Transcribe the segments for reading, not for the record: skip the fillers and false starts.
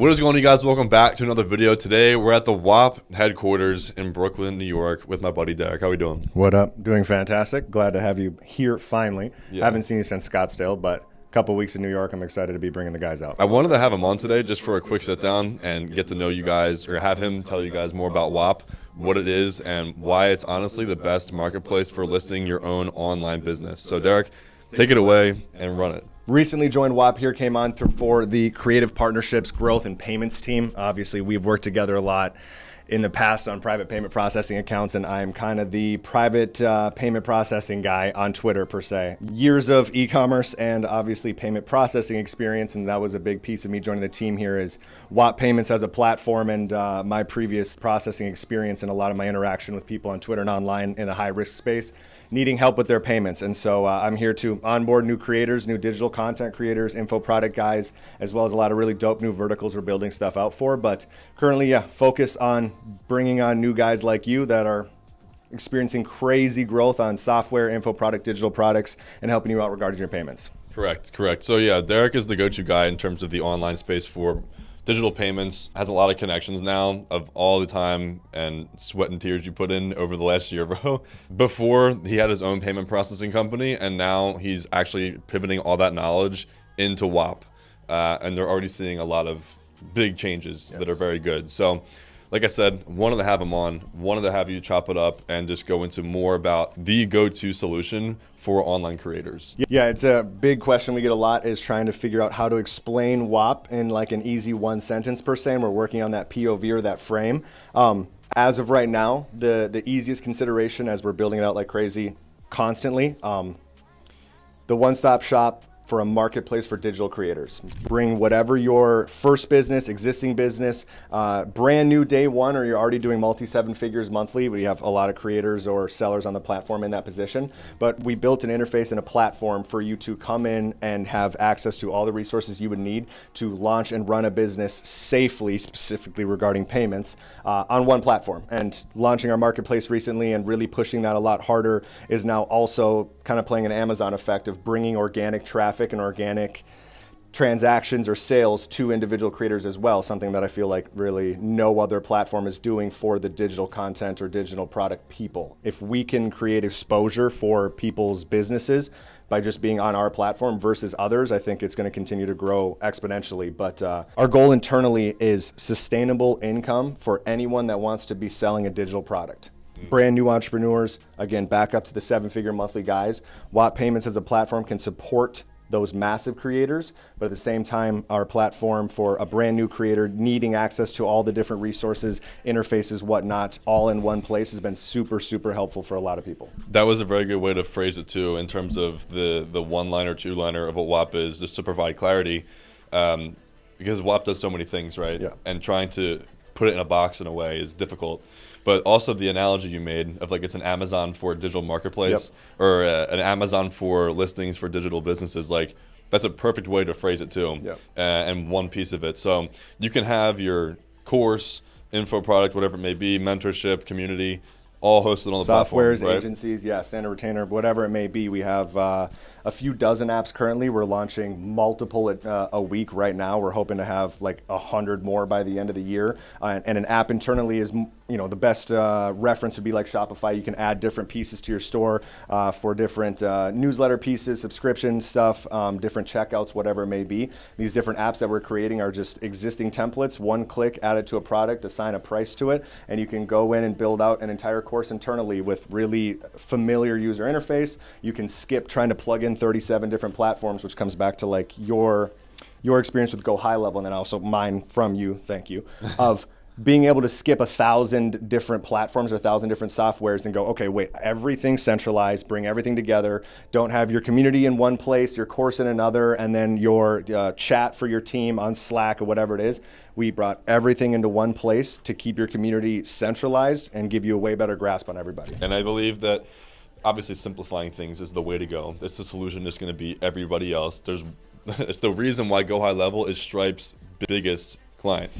What is going on, you guys? Welcome back to another video. Today we're at the Whop headquarters in Brooklyn, New York with my buddy Derek. How we doing? What up? Doing fantastic. Glad to have you here finally. Yeah. Haven't seen you since Scottsdale, but a couple weeks in New York. I'm excited to be bringing the guys out. I wanted to have him on today just for a quick sit down and get to know you guys, or have him tell you guys more about Whop, what it is, and why it's honestly the best marketplace for listing your own online business. So Derek, take it away and run it. Recently joined Whop here, came on for the creative partnerships, growth, and payments team. Obviously, we've worked together a lot in the past on private payment processing accounts, and I'm kind of the private payment processing guy on Twitter per se. Years of e-commerce and obviously payment processing experience, and that was a big piece of me joining the team here is Whop Payments as a platform, and my previous processing experience and a lot of my interaction with people on Twitter and online in the high-risk space needing help with their payments. And so I'm here to onboard new creators, new digital content creators, info product guys, as well as a lot of really dope new verticals we're building stuff out for. But currently, focus on bringing on new guys like you that are experiencing crazy growth on software, info product, digital products, and helping you out regarding your payments. Correct. So yeah, Derek is the go-to guy in terms of the online space for digital payments, has a lot of connections now of all the time and sweat and tears you put in over the last year, bro. Before, he had his own payment processing company, and now he's actually pivoting all that knowledge into Whop. And they're already seeing a lot of big changes that are very good. So, like I said, wanted to have him on, wanted to have you chop it up and just go into more about the go-to solution for online creators. Yeah, it's a big question we get a lot is trying to figure out how to explain Whop in like an easy one sentence per se, and we're working on that POV or that frame. As of right now, the easiest consideration as we're building it out like crazy constantly, the one-stop shop for a marketplace for digital creators. Bring whatever your first business, existing business, brand new day one, or you're already doing multi-seven figures monthly. We have a lot of creators or sellers on the platform in that position, but we built an interface and a platform for you to come in and have access to all the resources you would need to launch and run a business safely, specifically regarding payments, on one platform. And launching our marketplace recently and really pushing that a lot harder is now also kind of playing an Amazon effect of bringing organic traffic and organic transactions or sales to individual creators as well, something that I feel like really no other platform is doing for the digital content or digital product people. If we can create exposure for people's businesses by just being on our platform versus others, I think it's going to continue to grow exponentially. But our goal internally is sustainable income for anyone that wants to be selling a digital product. Brand new entrepreneurs, again, back up to the seven-figure monthly guys. Whop Payments as a platform can support those massive creators, but at the same time, our platform for a brand new creator needing access to all the different resources, interfaces, whatnot, all in one place has been super, super helpful for a lot of people. That was a very good way to phrase it too, in terms of the one-liner, two-liner of what Whop is, just to provide clarity, because Whop does so many things, right? Yeah. And trying to put it in a box in a way is difficult. But also the analogy you made of like it's an Amazon for digital marketplace, or an Amazon for listings for digital businesses, like that's a perfect way to phrase it too. And one piece of it. So you can have your course, info product, whatever it may be, mentorship, community, all hosted on the platform. Softwares, right? agencies, standard retainer, whatever it may be. We have a few dozen apps currently. We're launching multiple a week right now. We're hoping to have like 100 more by the end of the year. And an app internally is, the best reference would be like Shopify. You can add different pieces to your store for different newsletter pieces, subscription stuff, different checkouts, whatever it may be. These different apps that we're creating are just existing templates. One click, add it to a product, assign a price to it, and you can go in and build out an entire course internally with really familiar user interface. You can skip trying to plug in 37 different platforms, which comes back to like your experience with Go High Level, and then also mine from you, thank you, of being able to skip 1,000 different platforms or 1,000 different softwares and go, okay, wait, everything centralized, bring everything together. Don't have your community in one place, your course in another, and then your chat for your team on Slack or whatever it is. We brought everything into one place to keep your community centralized and give you a way better grasp on everybody. And I believe that obviously simplifying things is the way to go. It's the solution that's going to beat everybody else. It's the reason why Go High Level is Stripe's biggest client.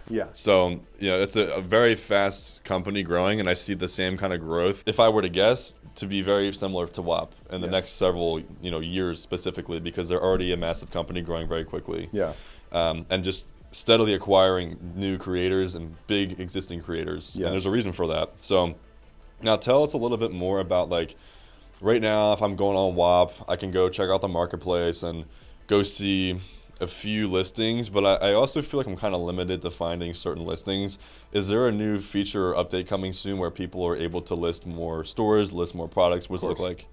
Yeah. So, it's a very fast company growing, and I see the same kind of growth, if I were to guess, to be very similar to Whop in the next several, years specifically, because they're already a massive company growing very quickly. Yeah. And just steadily acquiring new creators and big existing creators. Yes. And there's a reason for that. So now tell us a little bit more about, like, right now, if I'm going on Whop, I can go check out the marketplace and go see a few listings, but I also feel like I'm kind of limited to finding certain listings. Is there a new feature or update coming soon where people are able to list more stores, list more products? What does it look like?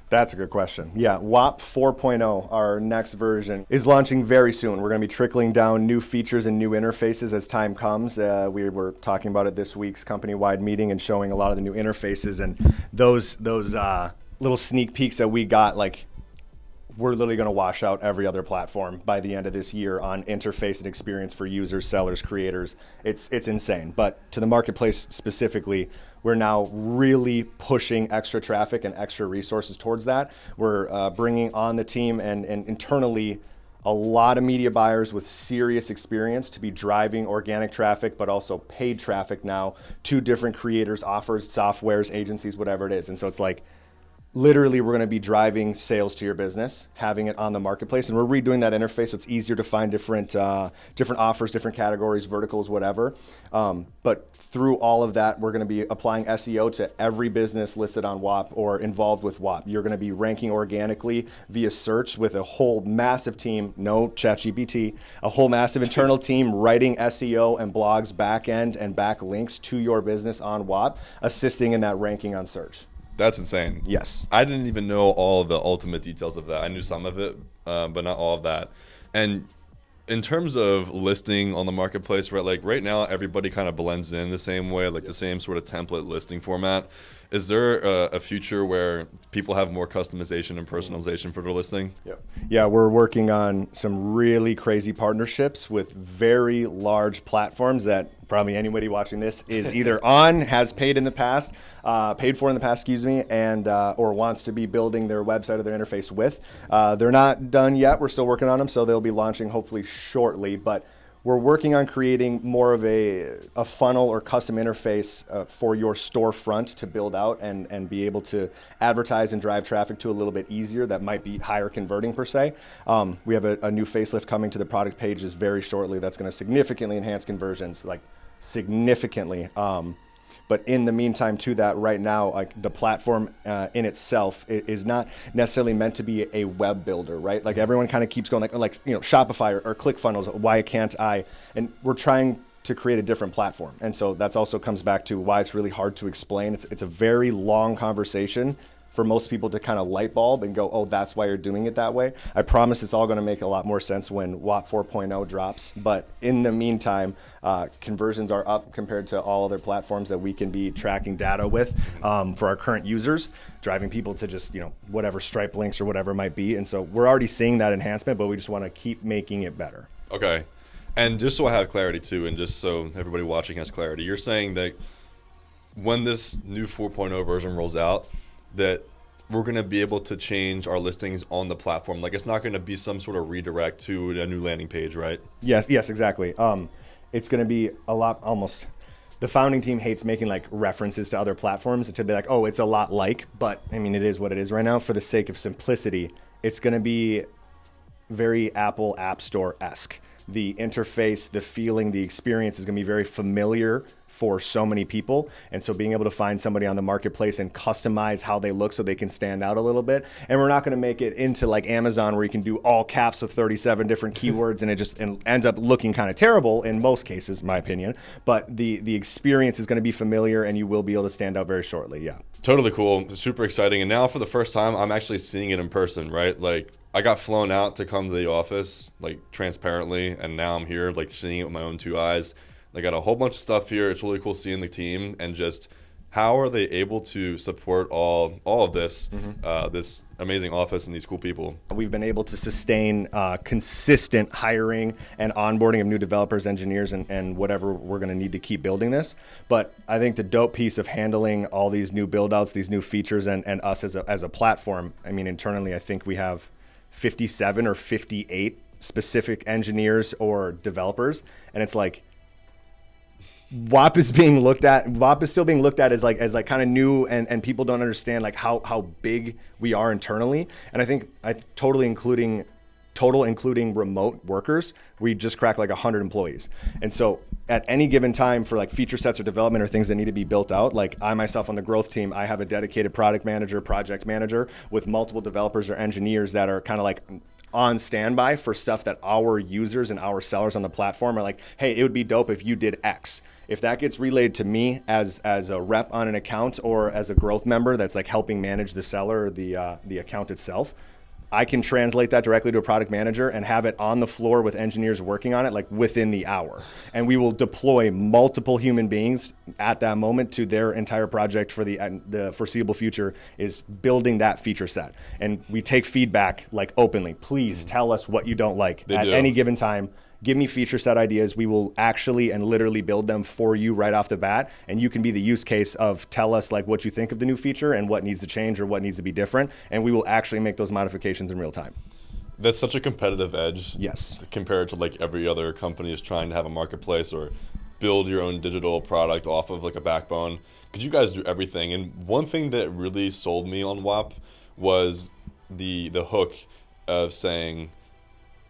That's a good question. Yeah, Whop 4.0, our next version, is launching very soon. We're going to be trickling down new features and new interfaces as time comes. We were talking about it this week's company-wide meeting and showing a lot of the new interfaces, and those little sneak peeks that we got, like, we're literally going to wash out every other platform by the end of this year on interface and experience for users, sellers, creators. It's insane. But to the marketplace specifically, we're now really pushing extra traffic and extra resources towards that. We're bringing on the team and internally a lot of media buyers with serious experience to be driving organic traffic, but also paid traffic now to different creators, offers, softwares, agencies, whatever it is. And so it's like, literally, we're going to be driving sales to your business, having it on the marketplace, and we're redoing that interface so it's easier to find different offers, different categories, verticals, whatever. But through all of that, we're going to be applying SEO to every business listed on Whop or involved with Whop. You're going to be ranking organically via search with a whole massive team, no ChatGPT, a whole massive internal team writing SEO and blogs, back end and back links to your business on Whop, assisting in that ranking on search. That's insane. Yes. I didn't even know all of the ultimate details of that. I knew some of it, but not all of that. And in terms of listing on the marketplace, right, like right now, everybody kind of blends in the same way, like the same sort of template listing format. Is there a future where people have more customization and personalization for their listing? Yeah, we're working on some really crazy partnerships with very large platforms that probably anybody watching this is either on, has paid for in the past, and or wants to be building their website or their interface with. They're not done yet. We're still working on them, so they'll be launching hopefully shortly. But we're working on creating more of a funnel or custom interface for your storefront to build out and be able to advertise and drive traffic to a little bit easier. That might be higher converting per se. We have a new facelift coming to the product pages very shortly that's going to significantly enhance conversions, like significantly. But in the meantime to that, right now, like the platform in itself is not necessarily meant to be a web builder, right? Like everyone kind of keeps going like Shopify or ClickFunnels, why can't I? And we're trying to create a different platform. And so that's also comes back to why it's really hard to explain. It's a very long conversation for most people to kind of light bulb and go, oh, that's why you're doing it that way. I promise it's all going to make a lot more sense when Whop 4.0 drops. But in the meantime, conversions are up compared to all other platforms that we can be tracking data with for our current users, driving people to just, whatever Stripe links or whatever it might be. And so we're already seeing that enhancement, but we just want to keep making it better. Okay. And just so I have clarity too, and just so everybody watching has clarity, you're saying that when this new 4.0 version rolls out, that we're going to be able to change our listings on the platform. Like it's not going to be some sort of redirect to a new landing page, right? Yes, exactly. It's going to be a lot, almost, the founding team hates making like references to other platforms to be like, oh, it's a lot like, but I mean, it is what it is right now. For the sake of simplicity, it's going to be very Apple App Store-esque. The interface, the feeling, the experience is going to be very familiar for so many people. And so being able to find somebody on the marketplace and customize how they look so they can stand out a little bit. And we're not going to make it into like Amazon where you can do all caps with 37 different keywords and it just ends up looking kind of terrible in most cases, in my opinion. But the experience is going to be familiar and you will be able to stand out very shortly. Yeah. Totally cool. Super exciting. And now for the first time, I'm actually seeing it in person, right? Like I got flown out to come to the office like transparently. And now I'm here like seeing it with my own two eyes. They got a whole bunch of stuff here. It's really cool seeing the team and just how are they able to support all of this, this amazing office and these cool people. We've been able to sustain consistent hiring and onboarding of new developers, engineers, and whatever we're going to need to keep building this. But I think the dope piece of handling all these new build outs, these new features, and us as a platform, I mean, internally, I think we have 57 or 58 specific engineers or developers. And it's like, Whop is still being looked at as like kind of new and people don't understand like how big we are internally. And I think totally including total, including remote workers, we just crack like 100 employees. And so at any given time for like feature sets or development or things that need to be built out, like I myself on the growth team, I have a dedicated product manager, project manager with multiple developers or engineers that are kind of like on standby for stuff that our users and our sellers on the platform are like, hey, it would be dope if you did X. If that gets relayed to me as a rep on an account or as a growth member that's like helping manage the seller or the account itself, I can translate that directly to a product manager and have it on the floor with engineers working on it like within the hour. And we will deploy multiple human beings at that moment to their entire project for the foreseeable future is building that feature set. And we take feedback like openly. Please tell us what you don't like at any given time. Give me feature set ideas. We will actually and literally build them for you right off the bat. And you can be the use case of tell us like what you think of the new feature and what needs to change or what needs to be different. And we will actually make those modifications in real time. That's such a competitive edge. Yes. Compared to like every other company is trying to have a marketplace or build your own digital product off of like a backbone. Because you guys do everything. And one thing that really sold me on Whop was the hook of saying,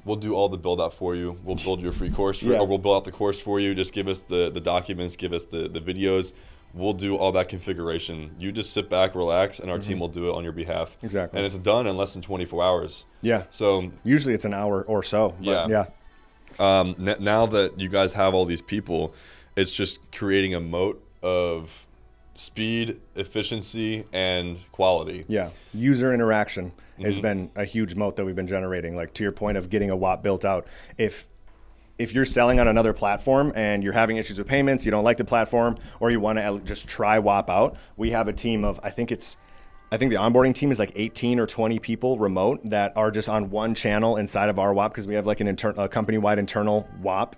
we'll do all the build out for you. We'll build your free course or we'll build out the course for you. Just give us the documents, give us the videos. We'll do all that configuration. You just sit back, relax, and our team will do it on your behalf. Exactly. And it's done in less than 24 hours. Yeah. So usually it's an hour or so. But yeah. Now that you guys have all these people, it's just creating a moat of speed, efficiency, and quality. Yeah. User interaction has been a huge moat that we've been generating. Like to your point of getting a Whop built out, if you're selling on another platform and you're having issues with payments, you don't like the platform, or you want to just try Whop out, we have a team of, I think the onboarding team is like 18 or 20 people remote that are just on one channel inside of our Whop, because we have like a company-wide internal Whop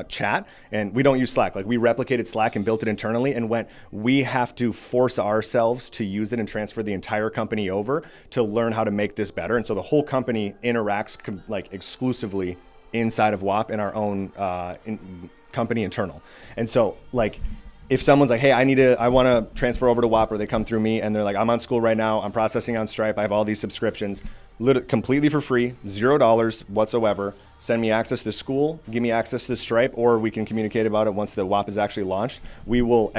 chat, and we don't use Slack. Like we replicated Slack and built it internally and we have to force ourselves to use it and transfer the entire company over to learn how to make this better. And so the whole company interacts like exclusively inside of Whop in our own company internal. And so like, if someone's like, hey, I want to transfer over to Whop, or they come through me and they're like, I'm on school right now, I'm processing on Stripe, I have all these subscriptions, completely for free, $0 whatsoever. Send me access to school, give me access to Stripe, or we can communicate about it once the Whop is actually launched. We will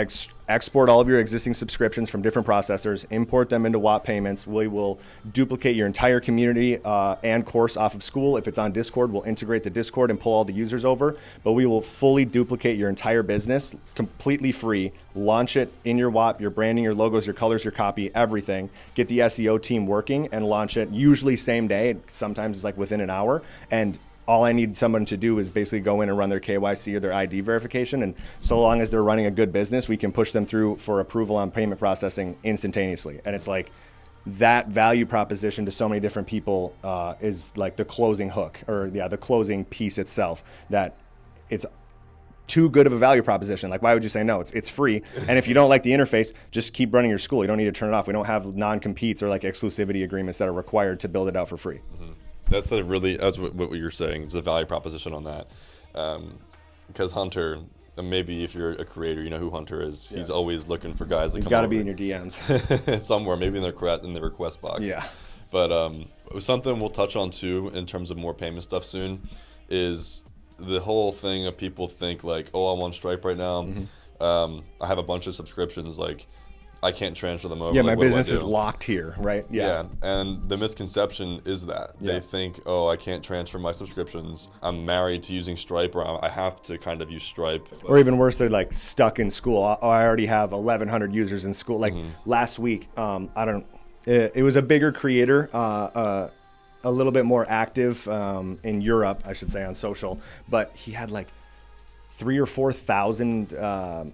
export all of your existing subscriptions from different processors, import them into Whop payments. We will duplicate your entire community and course off of school. If it's on Discord, we'll integrate the Discord and pull all the users over. But we will fully duplicate your entire business completely free, launch it in your Whop, your branding, your logos, your colors, your copy, everything. Get the SEO team working and launch it usually same day. Sometimes it's like within an hour. And all I need someone to do is basically go in and run their KYC or their ID verification. And so long as they're running a good business, we can push them through for approval on payment processing instantaneously. And it's like that value proposition to so many different people is like the closing hook, or the closing piece itself, that it's too good of a value proposition. Like, why would you say no? It's free. And if you don't like the interface, just keep running your school. You don't need to turn it off. We don't have non-competes or like exclusivity agreements that are required to build it out for free. That's what you're saying. It's a value proposition on that. Because Hunter, maybe if you're a creator, you know who Hunter is. Yeah. He's always looking for guys that He's got to be in your DMs. Somewhere, maybe in the request box. Yeah. But something we'll touch on too in terms of more payment stuff soon is the whole thing of people think like, oh, I'm on Stripe right now. I have a bunch of subscriptions. Like, I can't transfer them over. Yeah, like, my business is locked here, right? Yeah, and the misconception is that they think, oh, I can't transfer my subscriptions. I'm married to using Stripe, or I have to kind of use Stripe. Or even worse, they're like stuck in school. Oh, I already have 1,100 users in school. Like last week, it was a bigger creator, a little bit more active in Europe, I should say, on social, but he had like 3,000 or 4,000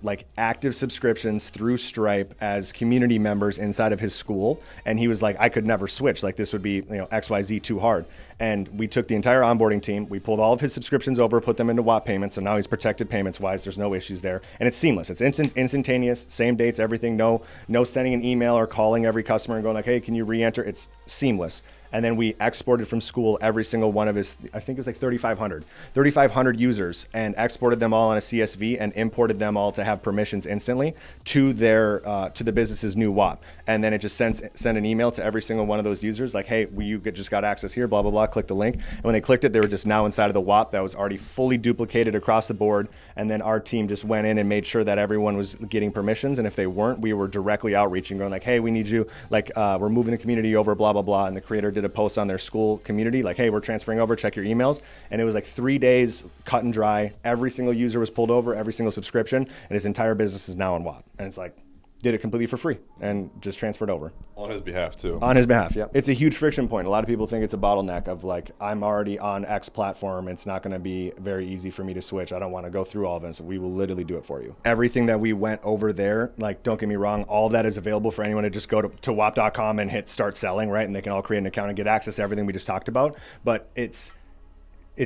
like active subscriptions through Stripe as community members inside of his school. And he was like, I could never switch. Like, this would be, XYZ too hard. And we took the entire onboarding team. We pulled all of his subscriptions over, put them into Whop payments. So now he's protected payments wise. There's no issues there. And it's seamless. It's instantaneous, same dates, everything. No sending an email or calling every customer and going like, hey, can you re-enter? It's seamless. And then we exported from school every single one of his, I think it was like 3,500 users, and exported them all on a CSV and imported them all to have permissions instantly to to the business's new Whop. And then it just sent an email to every single one of those users like, hey, you just got access here, blah, blah, blah, click the link. And when they clicked it, they were just now inside of the Whop that was already fully duplicated across the board. And then our team just went in and made sure that everyone was getting permissions. And if they weren't, we were directly outreaching, going like, hey, we need you, like we're moving the community over, blah, blah, blah. And the creator did a post on their school community like, hey, we're transferring over, check your emails. And it was like 3 days, cut and dry. Every single user was pulled over, every single subscription, and his entire business is now on Whop. And it's like, did it completely for free and just transferred over. On his behalf too. On his behalf, yeah. It's a huge friction point. A lot of people think it's a bottleneck of like, I'm already on X platform. It's not going to be very easy for me to switch. I don't want to go through all of it. So we will literally do it for you. Everything that we went over there, like, don't get me wrong, all that is available for anyone to just go to whop.com and hit start selling, right? And they can all create an account and get access to everything we just talked about. But it's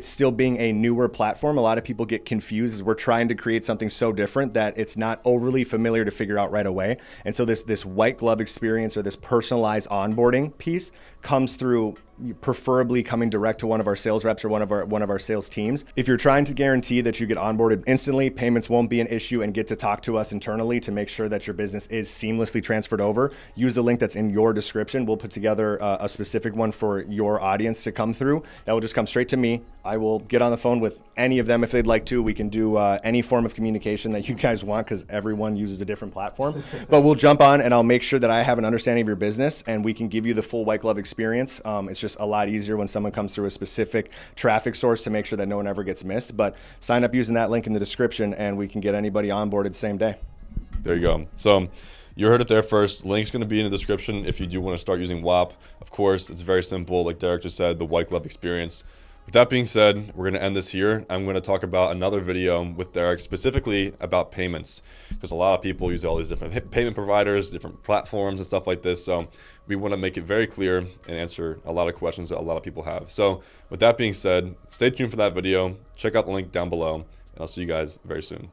still being a newer platform. A lot of people get confused as we're trying to create something so different that it's not overly familiar to figure out right away. And so this white glove experience or this personalized onboarding piece comes through preferably coming direct to one of our sales reps or one of our sales teams. If you're trying to guarantee that you get onboarded instantly, payments won't be an issue, and get to talk to us internally to make sure that your business is seamlessly transferred over, use the link that's in your description. We'll put together a specific one for your audience to come through. That will just come straight to me. I will get on the phone with any of them if they'd like to. We can do any form of communication that you guys want because everyone uses a different platform. But we'll jump on and I'll make sure that I have an understanding of your business and we can give you the full white glove experience. It's just a lot easier when someone comes through a specific traffic source to make sure that no one ever gets missed. But sign up using that link in the description and we can get anybody onboarded same day. There you go. So you heard it there first. Link's going to be in the description if you do want to start using Whop. Of course, it's very simple. Like Derek just said, the white glove experience. With that being said, we're going to end this here. I'm going to talk about another video with Derek specifically about payments, because a lot of people use all these different payment providers, different platforms and stuff like this. So we want to make it very clear and answer a lot of questions that a lot of people have. So with that being said, stay tuned for that video. Check out the link down below, and I'll see you guys very soon.